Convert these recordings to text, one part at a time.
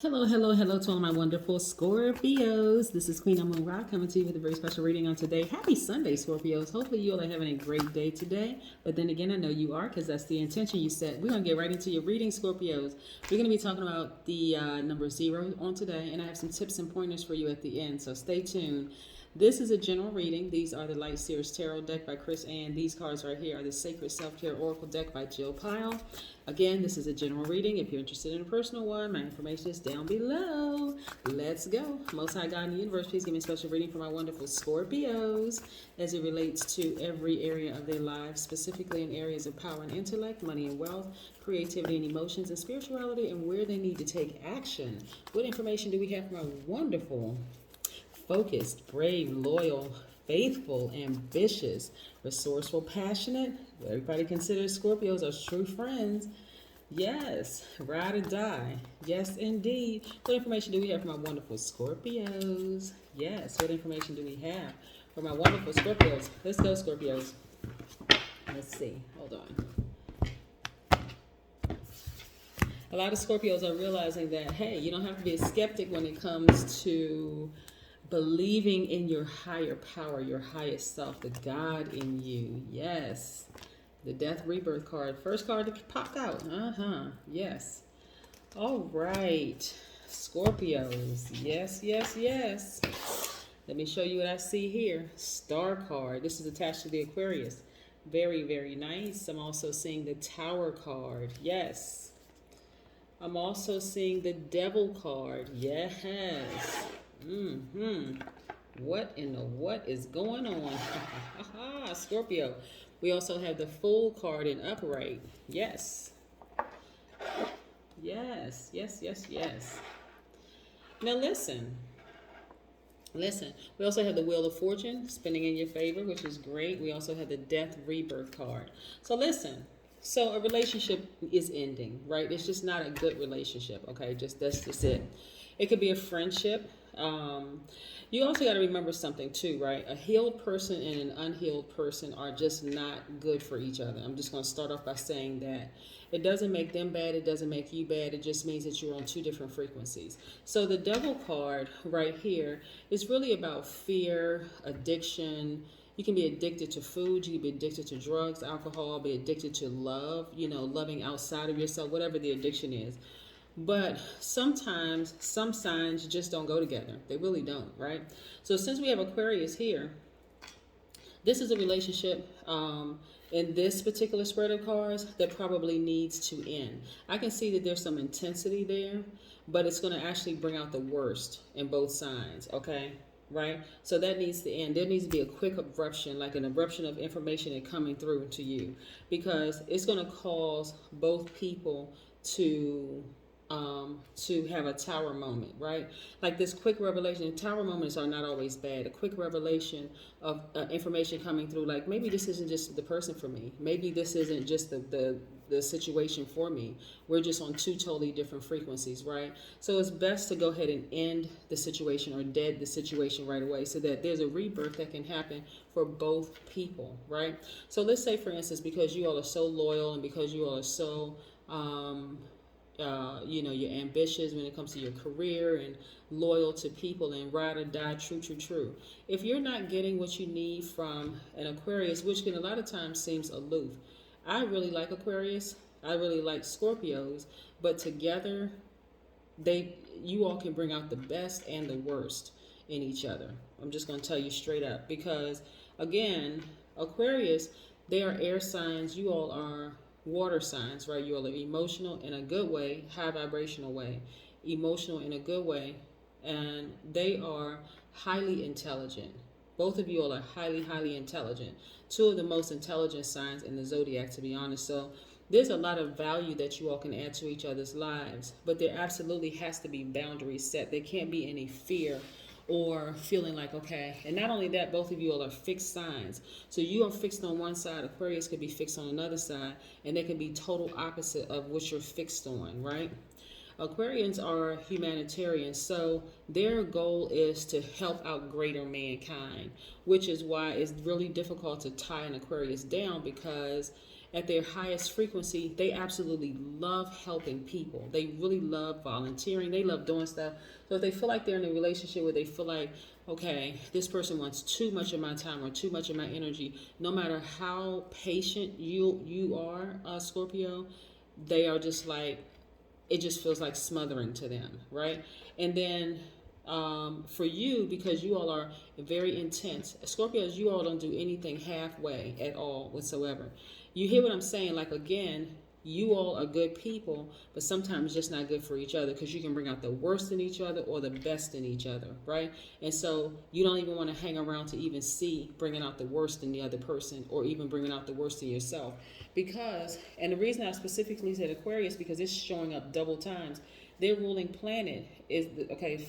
Hello, hello, hello to all my wonderful Scorpios. This is Queen Amun Ra coming to you with a very special reading on today. Happy Sunday, Scorpios. Hopefully you all are having a great day today. But then again, I know you are because that's the intention you set. We're going to get right into your reading, Scorpios. We're going to be talking about the number 0 on today, and I have some tips and pointers for you at the end, so stay tuned. This is a general reading. These are the Light Seers Tarot deck by Chris Ann. These cards right here are the Sacred Self-Care Oracle deck by Jill Pyle. Again, this is a general reading. If you're interested in a personal one, my information is down below. Let's go. Most High God in the universe, please give me a special reading for my wonderful Scorpios as it relates to every area of their lives, specifically in areas of power and intellect, money and wealth, creativity and emotions, and spirituality, and where they need to take action. What information do we have for my wonderful, focused, brave, loyal, faithful, ambitious, resourceful, passionate? Everybody considers Scorpios as true friends. Yes, ride or die. Yes, indeed. What information do we have for my wonderful Scorpios? Yes, what information do we have for my wonderful Scorpios? Let's go, Scorpios. Let's see. Hold on. A lot of Scorpios are realizing that, hey, you don't have to be a skeptic when it comes to believing in your higher power, your highest self, the God in you. Yes. The Death Rebirth card. First card that popped out. Yes. All right. Scorpios. Yes, yes, yes. Let me show you what I see here. Star card. This is attached to the Aquarius. Very, very nice. I'm also seeing the Tower card. Yes. I'm also seeing the Devil card. Yes. What in the what is going on? Scorpio. We also have the Fool card in upright. Yes. Yes, yes, yes, yes. Now listen. Listen. We also have the Wheel of Fortune spinning in your favor, which is great. We also have the Death Rebirth card. So listen. So a relationship is ending, right? It's just not a good relationship, okay? That's just it. It could be a friendship. You also got to remember something too, right? A healed person and an unhealed person are just not good for each other. I'm just going to start off by saying that. It doesn't make them bad. It doesn't make you bad. It just means that you're on two different frequencies. So the Devil card right here is really about fear, addiction. You can be addicted to food. You can be addicted to drugs, alcohol, be addicted to love, loving outside of yourself, whatever the addiction is. But sometimes some signs just don't go together. They really don't, right? So since we have Aquarius here, this is a relationship in this particular spread of cards that probably needs to end. I can see that there's some intensity there, but it's going to actually bring out the worst in both signs, okay? Right? So that needs to end. There needs to be a quick eruption, like an eruption of information and coming through to you, because it's going to cause both people to have a tower moment, right? Like this quick revelation. Tower moments are not always bad. A quick revelation of information coming through, like maybe this isn't just the person for me. Maybe this isn't just the situation for me. We're just on two totally different frequencies, right? So it's best to go ahead and end the situation or dead the situation right away so that there's a rebirth that can happen for both people, right? So let's say, for instance, because you all are so loyal and because you all are so you're ambitious when it comes to your career and loyal to people and ride or die, true. If you're not getting what you need from an Aquarius, which can a lot of times seems aloof. I really like Aquarius. I really like Scorpios, but together, you all can bring out the best and the worst in each other. I'm just going to tell you straight up because, again, Aquarius, they are air signs. You all are water signs, right? You all are emotional in a good way, high vibrational way, emotional in a good way, and they are highly intelligent. Both of you all are highly, highly intelligent. Two of the most intelligent signs in the Zodiac, to be honest. So there's a lot of value that you all can add to each other's lives, but there absolutely has to be boundaries set. There can't be any fear or feeling like, okay, and not only that, both of you all are fixed signs. So you are fixed on one side, Aquarius could be fixed on another side, and they can be total opposite of what you're fixed on, right? Aquarians are humanitarians, so their goal is to help out greater mankind, which is why it's really difficult to tie an Aquarius down because at their highest frequency, they absolutely love helping people. They really love volunteering. They love doing stuff. So if they feel like they're in a relationship where they feel like, okay, this person wants too much of my time or too much of my energy, no matter how patient you are, Scorpio, they are just like, it just feels like smothering to them, right? And then for you, because you all are very intense, Scorpios, you all don't do anything halfway at all whatsoever. You hear what I'm saying? Like, again, you all are good people, but sometimes just not good for each other, because you can bring out the worst in each other or the best in each other, right? And so you don't even want to hang around to even see bringing out the worst in the other person, or even bringing out the worst in yourself. Because, and the reason I specifically said Aquarius, because it's showing up double times. Their ruling planet is,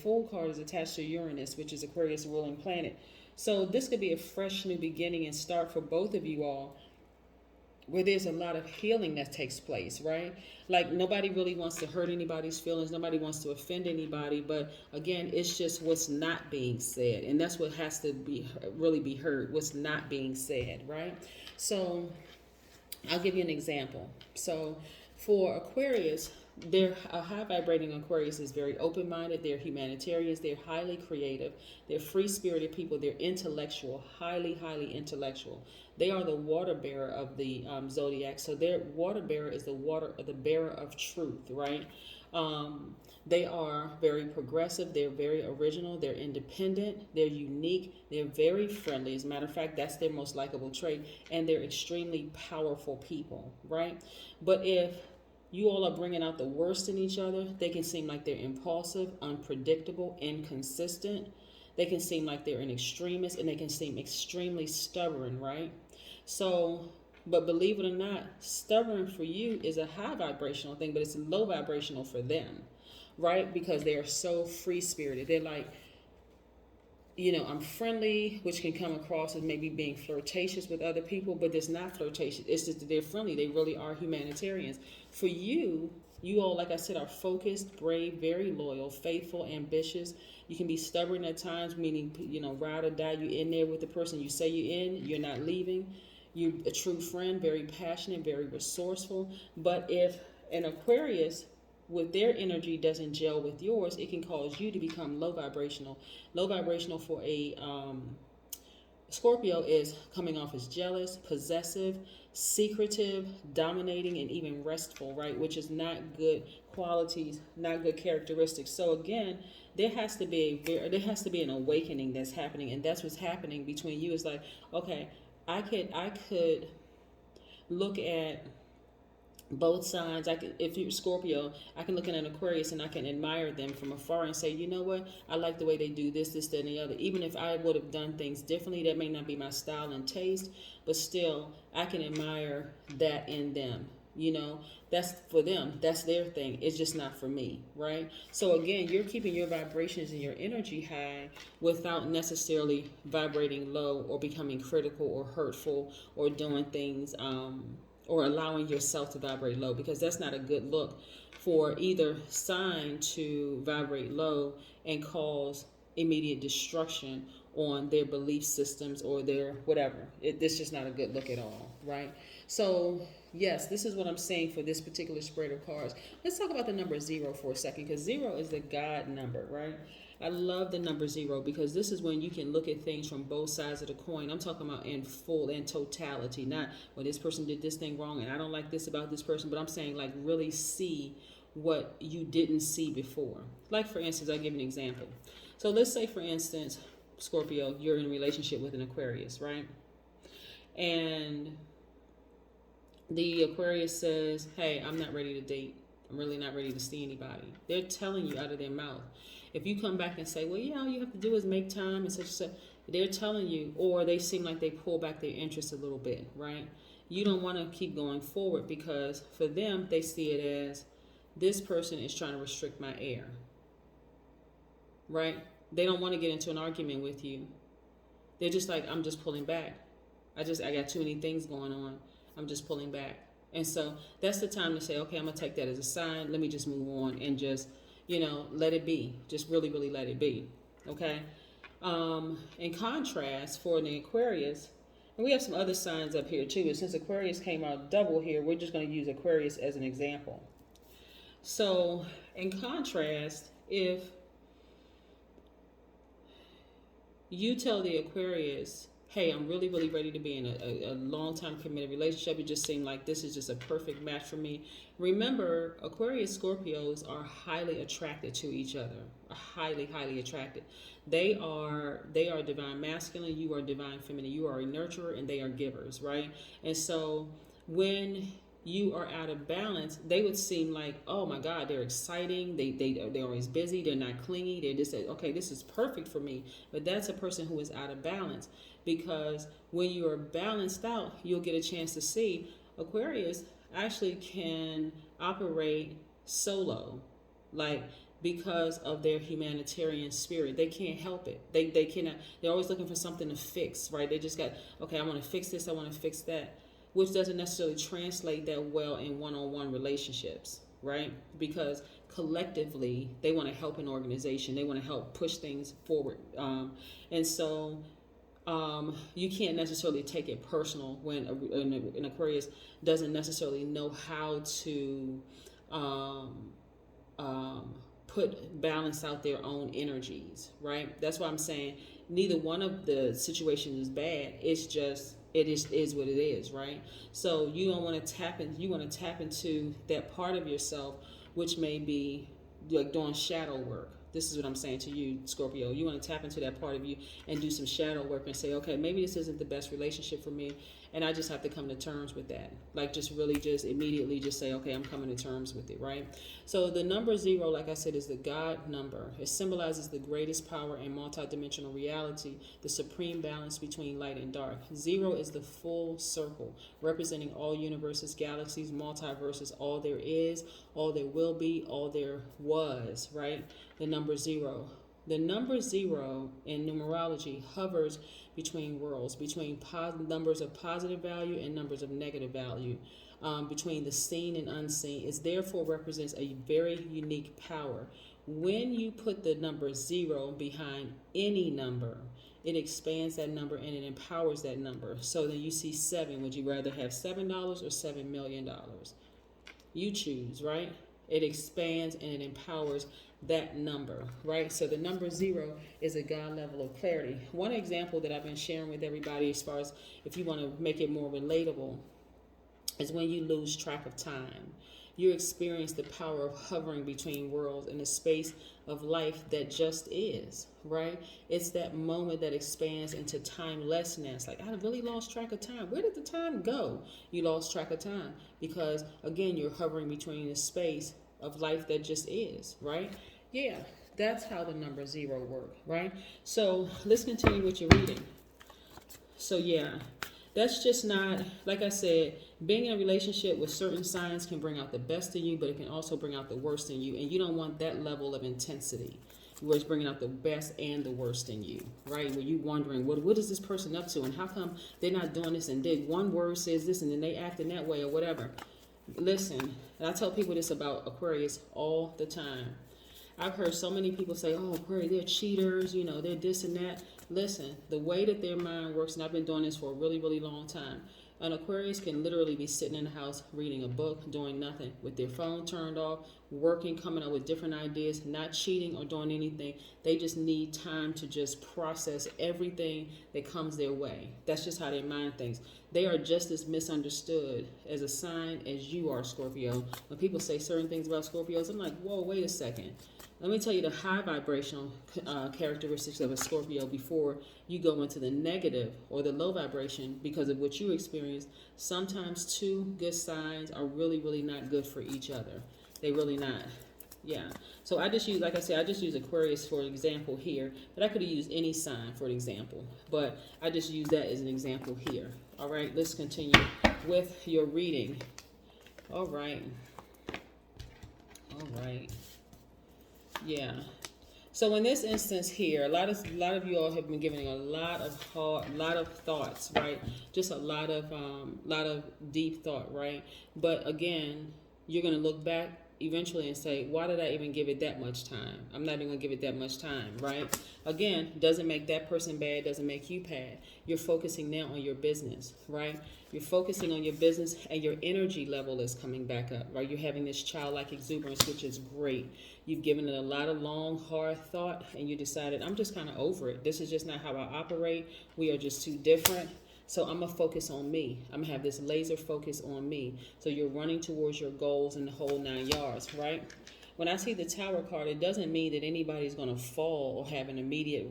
Fool card is attached to Uranus, which is Aquarius' ruling planet. So this could be a fresh new beginning and start for both of you all, where there's a lot of healing that takes place, right? Like, nobody really wants to hurt anybody's feelings. Nobody wants to offend anybody. But again, it's just what's not being said. And that's what has to be really be heard, what's not being said, right? So I'll give you an example. So for Aquarius, they're a high vibrating Aquarius is very open-minded. They're humanitarians. They're highly creative. They're free-spirited people. They're intellectual, highly intellectual. They are the water bearer of the Zodiac. So their water bearer is the bearer of truth, right? They are very progressive. They're very original. They're independent. They're unique. They're very friendly. As a matter of fact, that's their most likable trait. And they're extremely powerful people, right? But if you all are bringing out the worst in each other, they can seem like they're impulsive, unpredictable, inconsistent. They can seem like they're an extremist, and they can seem extremely stubborn, right? So, but believe it or not, stubborn for you is a high vibrational thing, but it's low vibrational for them, right? Because they are so free-spirited. They're like, I'm friendly, which can come across as maybe being flirtatious with other people, but it's not flirtatious. It's just that they're friendly. They really are humanitarians. For you all, like I said, are focused, brave, very loyal, faithful, ambitious. You can be stubborn at times, meaning, ride or die. You're in there with the person. You say you're in, you're not leaving. You're a true friend, very passionate, very resourceful. But if an Aquarius with their energy doesn't gel with yours, it can cause you to become low vibrational. Low vibrational for a Scorpio is coming off as jealous, possessive, secretive, dominating, and even restful, right? Which is not good qualities, not good characteristics. So again, there has to be an awakening that's happening, and that's what's happening between you. It's like, okay, I could look at both sides. If you're Scorpio, I can look at an Aquarius and I can admire them from afar and say, you know what, I like the way they do this, that, and the other. Even if I would have done things differently, that may not be my style and taste, but still, I can admire that in them. That's for them. That's their thing. It's just not for me, right? So again, you're keeping your vibrations and your energy high without necessarily vibrating low or becoming critical or hurtful or doing things or allowing yourself to vibrate low, because that's not a good look for either sign to vibrate low and cause immediate destruction on their belief systems or their whatever. This is just not a good look at all, right? So yes, this is what I'm saying for this particular spread of cards. Let's talk about the number 0 for a second, because 0 is the God number, right? I love the number 0 because this is when you can look at things from both sides of the coin. I'm talking about in full, in totality, not, well, this person did this thing wrong and I don't like this about this person, but I'm saying like really see what you didn't see before. Like for instance, I'll give you an example. So let's say for instance, Scorpio, you're in a relationship with an Aquarius, right? And the Aquarius says, hey, I'm not ready to date. I'm really not ready to see anybody. They're telling you out of their mouth. If you come back and say, well, yeah, all you have to do is make time and such and such, they're telling you, or they seem like they pull back their interest a little bit, right? You don't want to keep going forward because for them, they see it as this person is trying to restrict my air, right? They don't want to get into an argument with you. They're just like, I'm just pulling back. I got too many things going on. I'm just pulling back. And so that's the time to say, okay, I'm going to take that as a sign. Let me just move on and just, let it be. Just really, really let it be. Okay. In contrast, for the Aquarius, And we have some other signs up here too, but since Aquarius came out double here, we're just going to use Aquarius as an example. So, in contrast, if you tell the Aquarius, hey, I'm really, really ready to be in a long-time committed relationship. It just seemed like this is just a perfect match for me. Remember, Aquarius Scorpios are highly attracted to each other. Highly, highly attracted. They are divine masculine. You are divine feminine. You are a nurturer and they are givers, right? And so when you are out of balance, they would seem like, oh my God, they're exciting. They're always busy. They're not clingy. They're just, okay, this is perfect for me. But that's a person who is out of balance, because when you are balanced out, you'll get a chance to see Aquarius actually can operate solo, like, because of their humanitarian spirit. They can't help it. They cannot. They're always looking for something to fix, right? They just got, okay, I want to fix this. I want to fix that, which doesn't necessarily translate that well in one-on-one relationships, right? Because collectively, they want to help an organization. They want to help push things forward. And so you can't necessarily take it personal when an Aquarius doesn't necessarily know how to balance out their own energies, right? That's why I'm saying neither one of the situations is bad. It's just, it is what it is, right? So you don't want to tap in. You want to tap into that part of yourself, which may be like doing shadow work. This is what I'm saying to you, Scorpio. You want to tap into that part of you and do some shadow work and say, okay, maybe this isn't the best relationship for me, and I just have to come to terms with that. Like, just really just immediately just say, okay, I'm coming to terms with it, right? So the number 0, like I said, is the God number. It symbolizes the greatest power in multidimensional reality, the supreme balance between light and dark. 0 is the full circle, representing all universes, galaxies, multiverses, all there is, all there will be, all there was, right? The number 0. The number 0 in numerology hovers between worlds, between numbers of positive value and numbers of negative value, between the seen and unseen. It therefore represents a very unique power. When you put the number 0 behind any number, it expands that number and it empowers that number. So then you see 7. Would you rather have $7 or $7 million? You choose, right? It expands and it empowers that number, right? So the number 0 is a God level of clarity. One example that I've been sharing with everybody, as far as if you want to make it more relatable, is when you lose track of time. You experience the power of hovering between worlds in a space of life that just is, right? It's that moment that expands into timelessness. Like, I really lost track of time. Where did the time go? You lost track of time because, again, you're hovering between the space of life that just is, right? Yeah, that's how the number 0 works, right? So let's continue with your reading. So yeah, that's just not, like I said, being in a relationship with certain signs can bring out the best in you, but it can also bring out the worst in you. And you don't want that level of intensity where it's bringing out the best and the worst in you, right? Where you wondering, what is this person up to? And how come they're not doing this? And then one word says this and then they act in that way or whatever. Listen, and I tell people this about Aquarius all the time. I've heard so many people say, oh, Aquarius, they're cheaters, they're this and that. Listen, the way that their mind works, and I've been doing this for a really, really long time, an Aquarius can literally be sitting in the house reading a book, doing nothing, with their phone turned off, working, coming up with different ideas, not cheating or doing anything. They just need time to just process everything that comes their way. That's just how their mind thinks. They are just as misunderstood as a sign as you are, Scorpio. When people say certain things about Scorpios, I'm like, whoa, wait a second. Let me tell you the high vibrational characteristics of a Scorpio before you go into the negative or the low vibration because of what you experience. Sometimes two good signs are really, really not good for each other. They really not. Yeah. So I just use, like I said, I just use Aquarius for an example here, but I could have used any sign for an example, but I just use that as an example here. All right, let's continue with your reading. All right. All right. Yeah. So in this instance here, a lot of you all have been giving a lot of thoughts, right? Just a lot of deep thought, right? But again, you're going to look back eventually and say, why did I even give it that much time? I'm not even going to give it that much time, right? Again, doesn't make that person bad, doesn't make you bad. You're focusing now on your business, right? You're focusing on your business, and your energy level is coming back up, right? You're having this childlike exuberance, which is great. You've given it a lot of long, hard thought, and you decided, I'm just kind of over it. This is just not how I operate. We are just too different. So I'm going to focus on me. I'm going to have this laser focus on me. So you're running towards your goals in the whole 9 yards, right? When I see the Tower card, it doesn't mean that anybody's going to fall or have an immediate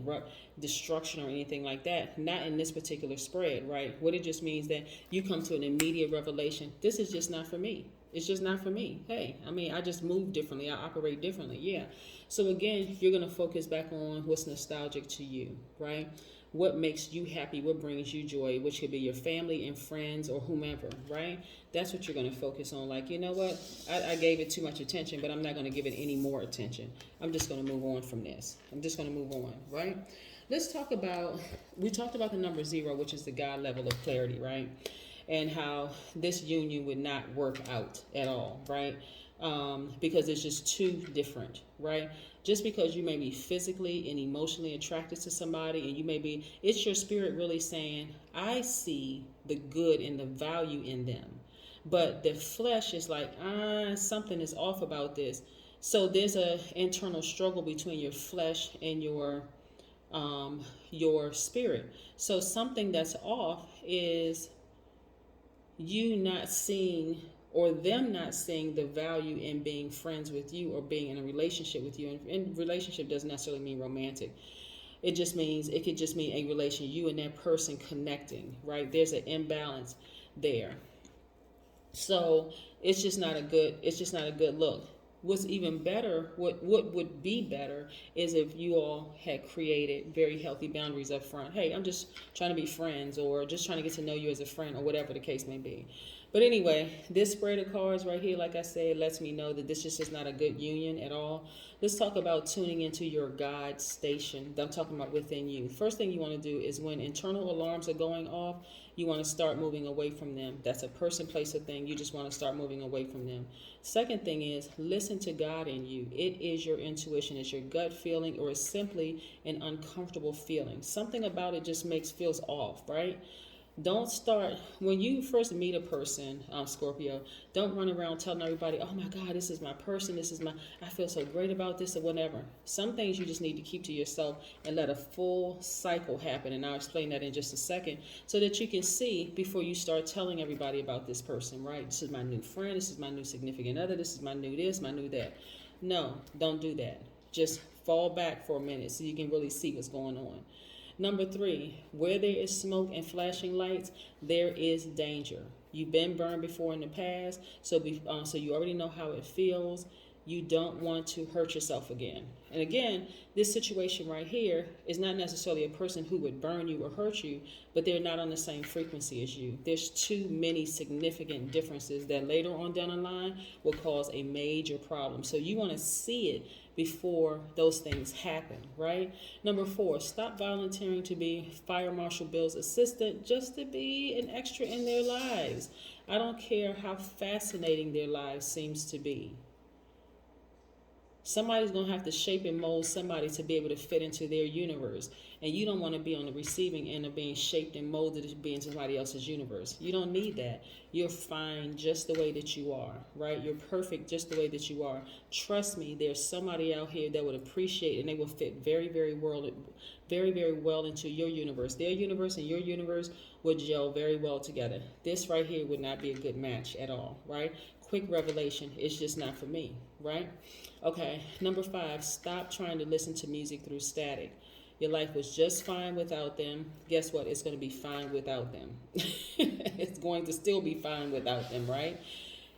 destruction or anything like that. Not in this particular spread, right? What it just means that you come to an immediate revelation. This is just not for me. It's just not for me. Hey, I mean, I just move differently. I operate differently. Yeah. So again, you're going to focus back on what's nostalgic to you, right? What makes you happy, what brings you joy, which could be your family and friends or whomever, right? That's what you're going to focus on. Like, you know what? I gave it too much attention, but I'm not going to give it any more attention. I'm just going to move on from this. I'm just going to move on, right? Let's talk about, we talked about the number 0, which is the God level of clarity, right? And how this union would not work out at all, right? Because it's just too different, right? Just because you may be physically and emotionally attracted to somebody, and you may be, it's your spirit really saying, I see the good and the value in them. But the flesh is like, something is off about this. So there's a internal struggle between your flesh and your spirit. So something that's off is you not seeing, or them not seeing, the value in being friends with you or being in a relationship with you. And relationship doesn't necessarily mean romantic. It just means, it could just mean a relation, you and that person connecting, right? There's an imbalance there. So it's just not a good look. What's even better, what would be better is if you all had created very healthy boundaries up front. Hey, I'm just trying to be friends, or just trying to get to know you as a friend, or whatever the case may be. But anyway, this spread of cards right here, like I said, lets me know that this just is not a good union at all. Let's talk about tuning into your God station. I'm talking about within you. First thing you want to do is, when internal alarms are going off, you want to start moving away from them. That's a person, place, or thing. You just want to start moving away from them. Second thing is, listen to God in you. It is your intuition. It's your gut feeling, or it's simply an uncomfortable feeling. Something about it just feels off, right? Don't start, when you first meet a person, Scorpio, don't run around telling everybody, oh my God, this is my person, I feel so great about this, or whatever. Some things you just need to keep to yourself and let a full cycle happen. And I'll explain that in just a second, so that you can see before you start telling everybody about this person, right? This is my new friend, this is my new significant other, this is my new this, my new that. No, don't do that. Just fall back for a minute so you can really see what's going on. Number 3, where there is smoke and flashing lights, there is danger. You've been burned before in the past, so you already know how it feels. You don't want to hurt yourself again. And again, this situation right here is not necessarily a person who would burn you or hurt you, but they're not on the same frequency as you. There's too many significant differences that later on down the line will cause a major problem. So you want to see it before those things happen, right? Number 4, stop volunteering to be Fire Marshal Bill's assistant just to be an extra in their lives. I don't care how fascinating their lives seems to be. Somebody's going to have to shape and mold somebody to be able to fit into their universe. And you don't want to be on the receiving end of being shaped and molded to be in somebody else's universe. You don't need that. You're fine just the way that you are, right? You're perfect just the way that you are. Trust me, there's somebody out here that would appreciate, and they will fit very, very well into your universe. Their universe and your universe would gel very well together. This right here would not be a good match at all, right? Quick revelation, it's just not for me, right? Okay, number 5, stop trying to listen to music through static. Your life was just fine without them. Guess what? It's going to be fine without them. It's going to still be fine without them, right?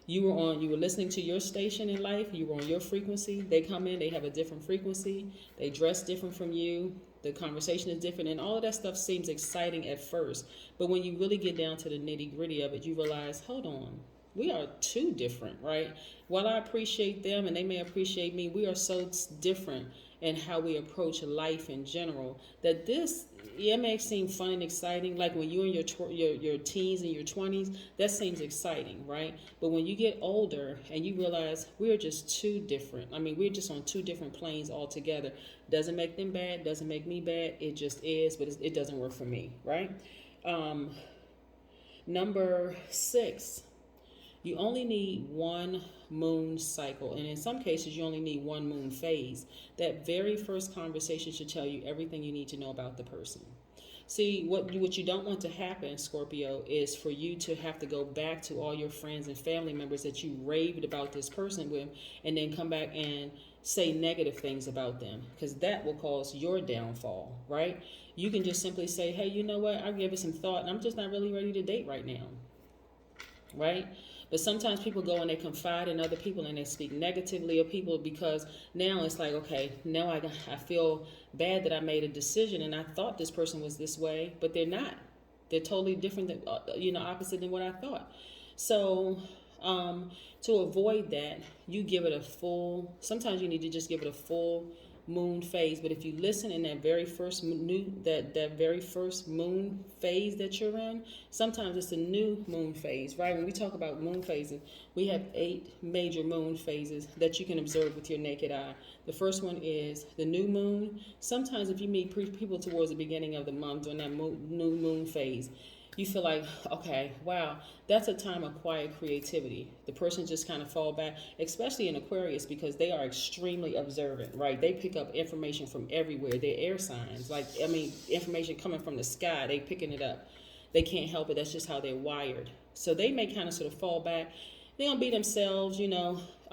You were listening to your station in life. You were on your frequency. They come in, they have a different frequency. They dress different from you. The conversation is different, and all of that stuff seems exciting at first. But when you really get down to the nitty-gritty of it, you realize, hold on. We are too different, right? While I appreciate them and they may appreciate me, we are so different. and how we approach life in general, that this, it may seem fun and exciting, like when you're in your teens and your 20s, that seems exciting, right? But when you get older and you realize we're just too different, I mean, we're just on two different planes altogether. Doesn't make them bad, doesn't make me bad, it just is, but it doesn't work for me, right? Number 6, you only need one moon cycle, and in some cases you only need one moon phase. That very first conversation should tell you everything you need to know about the person. See, what you don't want to happen, Scorpio, is for you to have to go back to all your friends and family members that you raved about this person with, and then come back and say negative things about them, because that will cause your downfall, right? You can just simply say, hey, you know what, I gave it some thought and I'm just not really ready to date right now, right? But sometimes people go and they confide in other people and they speak negatively of people, because now it's like, okay, now I feel bad that I made a decision and I thought this person was this way, but they're not. They're totally different than, opposite than what I thought. So to avoid that, you give it a full, sometimes you need to just give it a full moon phase. But if you listen in that very first that very first moon phase that you're in, sometimes it's a new moon phase, right? When we talk about moon phases, we have 8 major moon phases that you can observe with your naked eye. The first one is the new moon. Sometimes if you meet people towards the beginning of the month during that new moon phase, you feel like, okay, wow, that's a time of quiet creativity. The person just kind of fall back, especially in Aquarius, because they are extremely observant, right? They pick up information from everywhere. They're air signs. Information coming from the sky, they picking it up. They can't help it. That's just how they're wired. So they may kind of sort of fall back. They don't be themselves,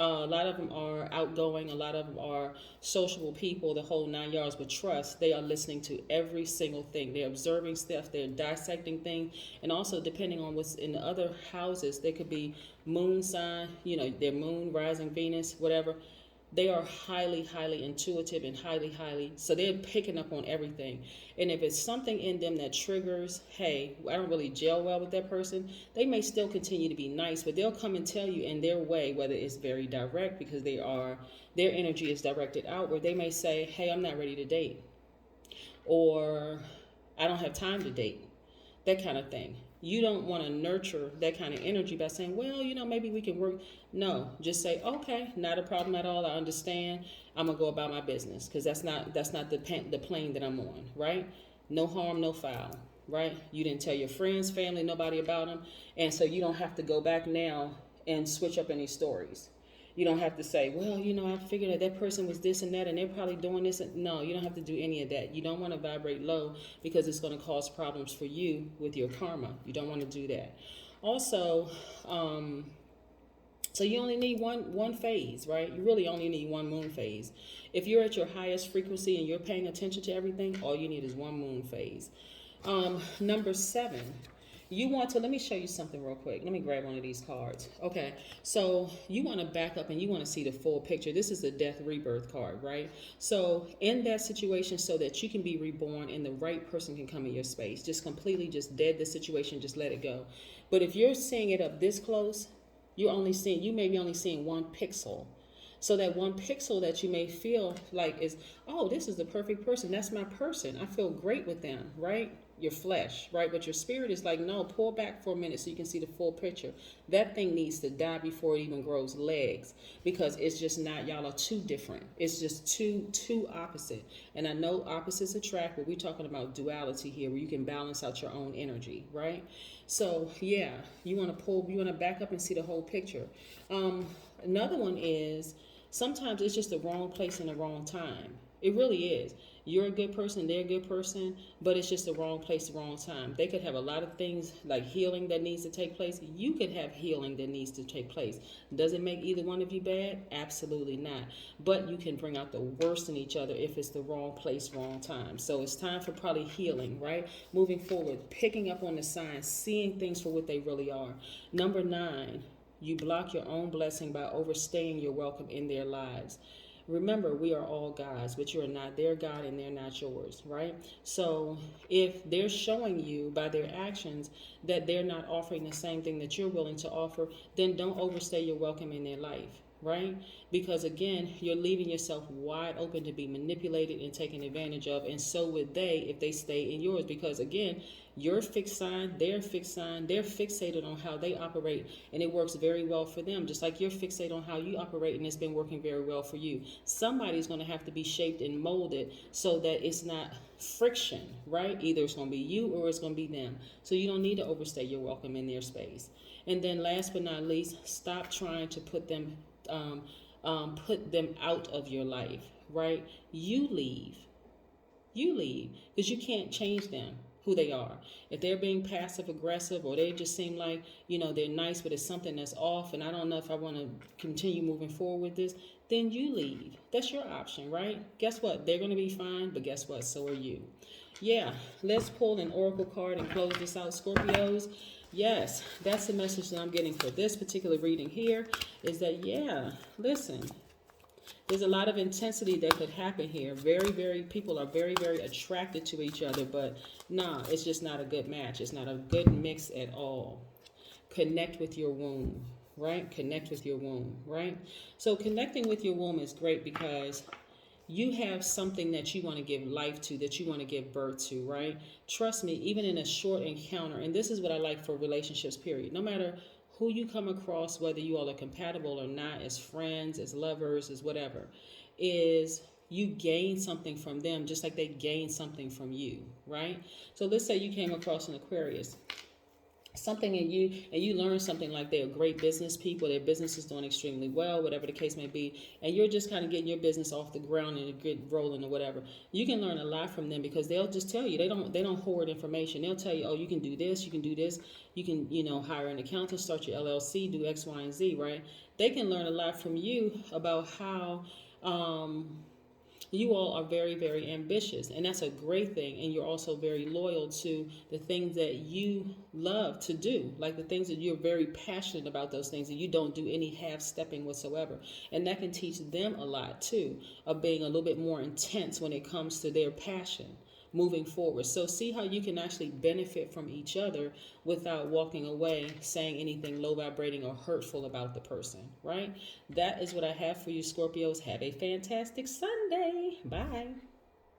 a lot of them are outgoing. A lot of them are sociable people, the whole 9 yards. But trust, they are listening to every single thing. They're observing stuff. They're dissecting things. And also, depending on what's in the other houses, there could be moon sign, their moon, rising Venus, whatever. They are highly, highly intuitive and highly, so they're picking up on everything. And if it's something in them that triggers, hey, I don't really gel well with that person, they may still continue to be nice, but they'll come and tell you in their way, whether it's very direct because their energy is directed outward. They may say, hey, I'm not ready to date, or I don't have time to date, that kind of thing. You don't want to nurture that kind of energy by saying, well, maybe we can work. No, just say, okay, not a problem at all. I understand. I'm going to go about my business, because that's not the plane that I'm on, right? No harm, no foul, right? You didn't tell your friends, family, nobody about them. And so you don't have to go back now and switch up any stories. You don't have to say, well, I figured that person was this and that, and they're probably doing this. No, you don't have to do any of that. You don't want to vibrate low, because it's going to cause problems for you with your karma. You don't want to do that. Also, so you only need one phase, right? You really only need one moon phase. If you're at your highest frequency and you're paying attention to everything, all you need is one moon phase. Number 7. Let me show you something real quick. Let me grab one of these cards. Okay, so you want to back up and you want to see the full picture. This is the death rebirth card, right? So in that situation, so that you can be reborn and the right person can come in your space, just completely just dead the situation, just let it go. But if you're seeing it up this close, you may be only seeing one pixel. So that one pixel that you may feel like is, oh, this is the perfect person. That's my person. I feel great with them, right? Your flesh, right? But your spirit is like, no, pull back for a minute so you can see the full picture. That thing needs to die before it even grows legs, because it's just not, y'all are too different. It's just too opposite. And I know opposites attract, but we're talking about duality here, where you can balance out your own energy, right? So yeah, you want to back up and see the whole picture. Another one is, sometimes it's just the wrong place and the wrong time. It really is. You're a good person, they're a good person, but it's just the wrong place, the wrong time. They could have a lot of things like healing that needs to take place. You could have healing that needs to take place. Does it make either one of you bad? Absolutely not. But you can bring out the worst in each other if it's the wrong place, wrong time. So it's time for probably healing, right? Moving forward, picking up on the signs, seeing things for what they really are. Number 9, you block your own blessing by overstaying your welcome in their lives. Remember, we are all gods, but you are not their God and they're not yours, right? So if they're showing you by their actions that they're not offering the same thing that you're willing to offer, then don't overstay your welcome in their life. right? Because again, you're leaving yourself wide open to be manipulated and taken advantage of, and so would they if they stay in yours. Because again, your fixed sign, their fixed sign, they're fixated on how they operate, and it works very well for them, just like you're fixated on how you operate, and it's been working very well for you. Somebody's going to have to be shaped and molded so that it's not friction, right? Either it's going to be you or it's going to be them. So you don't need to overstay your welcome in their space. And then last but not least, stop trying to put them out of your life, right? You leave, because you can't change them, who they are. If they're being passive aggressive, or they just seem like, they're nice, but it's something that's off, and I don't know if I want to continue moving forward with this, then you leave. That's your option, right? Guess what? They're going to be fine, but guess what? So are you. Yeah, let's pull an oracle card and close this out, Scorpios. Yes, that's the message that I'm getting for this particular reading here, is that, listen, there's a lot of intensity that could happen here. People are very, very attracted to each other, but it's just not a good match. It's not a good mix at all. Connect with your womb, right? Connect with your womb, right? So connecting with your womb is great because you have something that you want to give life to, that you want to give birth to, right? Trust me, even in a short encounter, and this is what I like for relationships, period. No matter who you come across, whether you all are compatible or not, as friends, as lovers, as whatever, is you gain something from them just like they gain something from you, right? So let's say you came across an Aquarius, something in you, and you learn something like they're great business people, their business is doing extremely well, whatever the case may be, and you're just kind of getting your business off the ground and get rolling or whatever. You can learn a lot from them because they'll just tell you. They don't hoard information. They'll tell you, oh, you can do this, you can do this, you can hire an accountant, start your LLC, do X, Y, and Z, right? They can learn a lot from you about how you all are very, very ambitious, and that's a great thing. And you're also very loyal to the things that you love to do, like the things that you're very passionate about, those things that you don't do any half-stepping whatsoever. And that can teach them a lot too, of being a little bit more intense when it comes to their passion moving forward. So see how you can actually benefit from each other without walking away saying anything low vibrating or hurtful about the person, right? That is what I have for you, Scorpios. Have a fantastic Sunday. Bye.